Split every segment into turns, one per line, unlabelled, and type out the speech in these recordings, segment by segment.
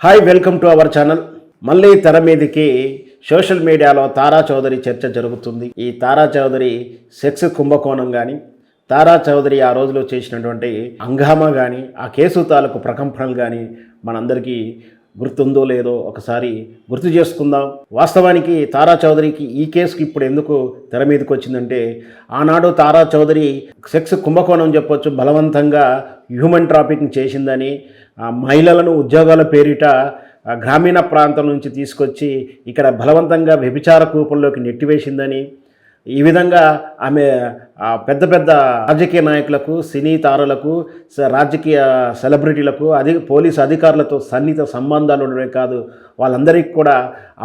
Hi, welcome to our channel. మళ్ళీ తెర మీదకి సోషల్ మీడియాలో తారా చౌదరి చర్చ జరుగుతుంది. ఈ తారా చౌదరి సెక్స్ కుంభకోణం కానీ, తారా చౌదరి ఆ రోజులో చేసినటువంటి హంగామా కానీ, ఆ కేసు తాలూకు ప్రకంపనలు కానీ మనందరికీ గుర్తుందో లేదో ఒకసారి గుర్తు చేసుకుందాం. వాస్తవానికి తారా చౌదరికి ఈ కేసుకి ఇప్పుడు ఎందుకు తెర మీదకి వచ్చిందంటే, ఆనాడు తారా చౌదరి సెక్స్ కుంభకోణం చెప్పొచ్చు, బలవంతంగా హ్యూమన్ ట్రాఫికింగ్ చేసిందని, మహిళలను ఉద్యోగాల పేరిట గ్రామీణ ప్రాంతం నుంచి తీసుకొచ్చి ఇక్కడ బలవంతంగా వ్యభిచార కూపంలోకి నెట్టివేసిందని, ఈ విధంగా ఆమె పెద్ద పెద్ద రాజకీయ నాయకులకు, సినీ తారలకు, రాజకీయ సెలబ్రిటీలకు, పోలీసు అధికారులతో సన్నిహిత సంబంధాలు ఉండడమే కాదు, వాళ్ళందరికీ కూడా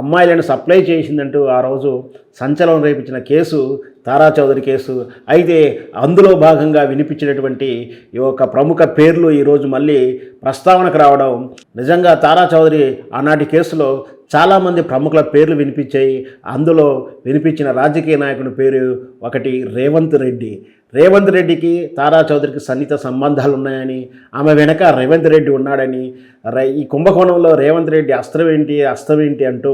అమ్మాయిలను సప్లై చేసిందంటూ ఆ రోజు సంచలనం రేపించిన కేసు తారా చౌదరి కేసు. అయితే అందులో భాగంగా వినిపించినటువంటి ఈ ఒక ప్రముఖ పేర్లు ఈరోజు మళ్ళీ ప్రస్తావనకు రావడం, నిజంగా తారా చౌదరి ఆనాటి కేసులో చాలామంది ప్రముఖుల పేర్లు వినిపించాయి. అందులో వినిపించిన రాజకీయ నాయకుని పేరు ఒకటి రేవంత్ రెడ్డి. రేవంత్ రెడ్డికి తారా చౌదరికి సన్నిహిత సంబంధాలు ఉన్నాయని, ఆమె వెనక రేవంత్ రెడ్డి ఉన్నాడని, ఈ కుంభకోణంలో రేవంత్ రెడ్డి అస్తం ఏంటి అంటూ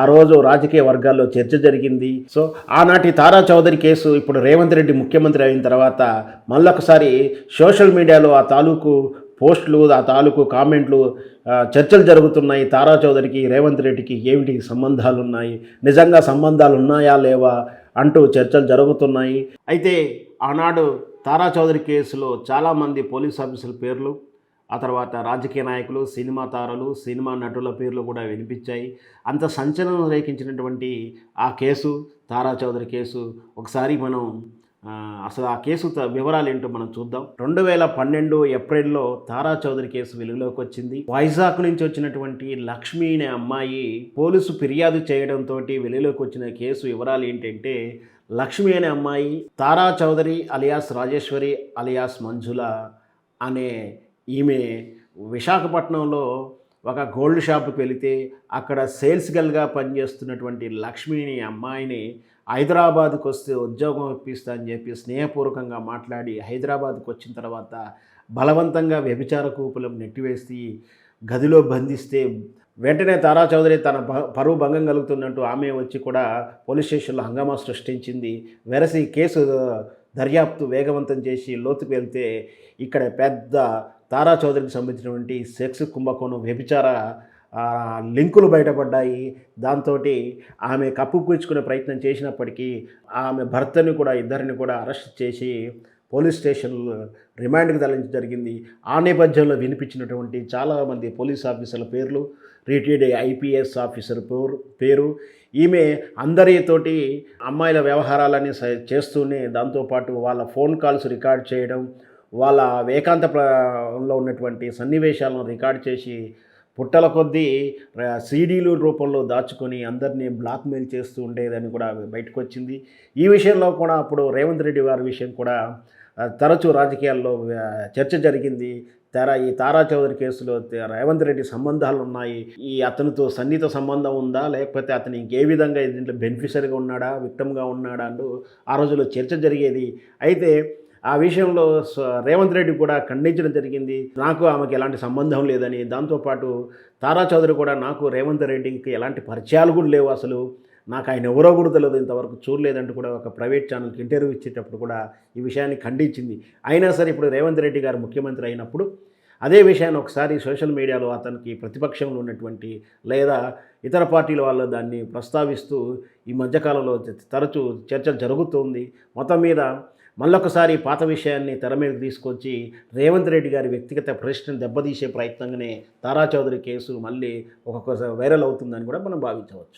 ఆ రోజు రాజకీయ వర్గాల్లో చర్చ జరిగింది. సో ఆనాటి తారా చౌదరి కేసు ఇప్పుడు రేవంత్ రెడ్డి ముఖ్యమంత్రి అయిన తర్వాత మళ్ళొకసారి సోషల్ మీడియాలో ఆ తాలూకు పోస్టులు, ఆ తాలూకు కామెంట్లు, చర్చలు జరుగుతున్నాయి. తారా చౌదరికి రేవంత్ రెడ్డికి ఏమిటి సంబంధాలు ఉన్నాయి, నిజంగా సంబంధాలు ఉన్నాయా లేవా అంటూ చర్చలు జరుగుతున్నాయి. అయితే ఆనాడు తారా చౌదరి కేసులో చాలామంది పోలీస్ ఆఫీసర్ల పేర్లు, ఆ తర్వాత రాజకీయ నాయకులు, సినిమా తారలు, సినిమా నటుల పేర్లు కూడా వినిపించాయి. అంత సంచలనం రేకించినటువంటి ఆ కేసు, తారా చౌదరి కేసు, ఒకసారి మనం అసలు ఆ కేసు వివరాలు ఏంటో మనం చూద్దాం. 2012 ఏప్రిల్లో తారా చౌదరి కేసు వెలుగులోకి వచ్చింది. వైజాగ్ నుంచి వచ్చినటువంటి లక్ష్మి అనే అమ్మాయి పోలీసు ఫిర్యాదు చేయడంతో వెలుగులోకి వచ్చిన కేసు వివరాలు ఏంటంటే, లక్ష్మి అనే అమ్మాయి తారా చౌదరి అలియాస్ రాజేశ్వరి అలియాస్ మంజుల అనే ఈమె విశాఖపట్నంలో ఒక గోల్డ్ షాప్కి వెళితే అక్కడ సేల్స్ గర్ల్గా పనిచేస్తున్నటువంటి లక్ష్మిని అమ్మాయిని హైదరాబాద్కి వస్తే ఉద్యోగం ఇప్పిస్తా అని చెప్పి స్నేహపూర్వకంగా మాట్లాడి హైదరాబాద్కి వచ్చిన తర్వాత బలవంతంగా వ్యభిచార కూపులం నెట్టివేసి గదిలో బంధిస్తే వెంటనే తారా చౌదరి తన పరువు భంగం కలుగుతున్నట్టు ఆమె వచ్చి కూడా పోలీస్ స్టేషన్లో హంగామా సృష్టించింది. వెరసి కేసు దర్యాప్తు వేగవంతం చేసి లోతుకు వెళ్తే ఇక్కడ పెద్ద తారా చౌదరికి సంబంధించినటువంటి సెక్స్ కుంభకోణం, వ్యభిచార లింకులు బయటపడ్డాయి. దాంతో ఆమె కప్పుపుచ్చుకునే ప్రయత్నం చేసినప్పటికీ ఆమె భర్తని కూడా, ఇద్దరిని కూడా అరెస్ట్ చేసి పోలీస్ స్టేషన్లో రిమాండ్కి తరలించడం జరిగింది. ఆ నేపథ్యంలో వినిపించినటువంటి చాలామంది పోలీస్ ఆఫీసర్ల పేర్లు, రిటైర్డ్ ఐపీఎస్ ఆఫీసర్ పేరు, ఈమె అందరితోటి అమ్మాయిల వ్యవహారాలని చేస్తూనే దాంతోపాటు వాళ్ళ ఫోన్ కాల్స్ రికార్డ్ చేయడం, వాళ్ళ ఏకాంతంలో ఉన్నటువంటి సన్నివేశాలను రికార్డ్ చేసి పుట్టల కొద్దీ సీడీలు రూపంలో దాచుకొని అందరినీ బ్లాక్మెయిల్ చేస్తూ ఉండేదని కూడా బయటకు వచ్చింది. ఈ విషయంలో కూడా అప్పుడు రేవంత్ రెడ్డి గారి విషయం కూడా తరచూ రాజకీయాల్లో చర్చ జరిగింది. ఈ తారా చౌదరి కేసులో రేవంత్ రెడ్డి సంబంధాలు ఉన్నాయి, అతనితో సన్నిహిత సంబంధం ఉందా, లేకపోతే అతను ఇంకే విధంగా దీంట్లో బెనిఫిషరీగా ఉన్నాడా, విక్టమ్గా ఉన్నాడా అంటూ ఆ రోజుల్లో చర్చ జరిగేది. అయితే ఆ విషయంలో రేవంత్ రెడ్డి కూడా ఖండించడం జరిగింది. నాకు ఆమెకి ఎలాంటి సంబంధం లేదని. దాంతోపాటు తారా చౌదరి కూడా నాకు రేవంత్ రెడ్డికి ఎలాంటి పరిచయాలు కూడా లేవు, అసలు నాకు ఆయన ఎవరో కూడా తెలియదు, ఇంతవరకు చూడలేదంటూ కూడా ఒక ప్రైవేట్ ఛానల్కి ఇంటర్వ్యూ ఇచ్చేటప్పుడు కూడా ఈ విషయాన్ని ఖండించింది. అయినా సరే ఇప్పుడు రేవంత్ రెడ్డి గారు ముఖ్యమంత్రి అయినప్పుడు అదే విషయాన్ని ఒకసారి సోషల్ మీడియాలో అతనికి ప్రతిపక్షంలో ఉన్నటువంటి లేదా ఇతర పార్టీల వాళ్ళు దాన్ని ప్రస్తావిస్తూ ఈ మధ్యకాలంలో తరచూ చర్చలు జరుగుతుంది. మొత్తం మీద మళ్ళొకసారి పాత విషయాన్ని తెర మీదకి తీసుకొచ్చి రేవంత్ రెడ్డి గారి వ్యక్తిగత ప్రశ్నను దెబ్బతీసే ప్రయత్నంగానే తారా చౌదరి కేసు మళ్ళీ ఒక్కొక్కసారి వైరల్ అవుతుందని కూడా మనం భావించవచ్చు.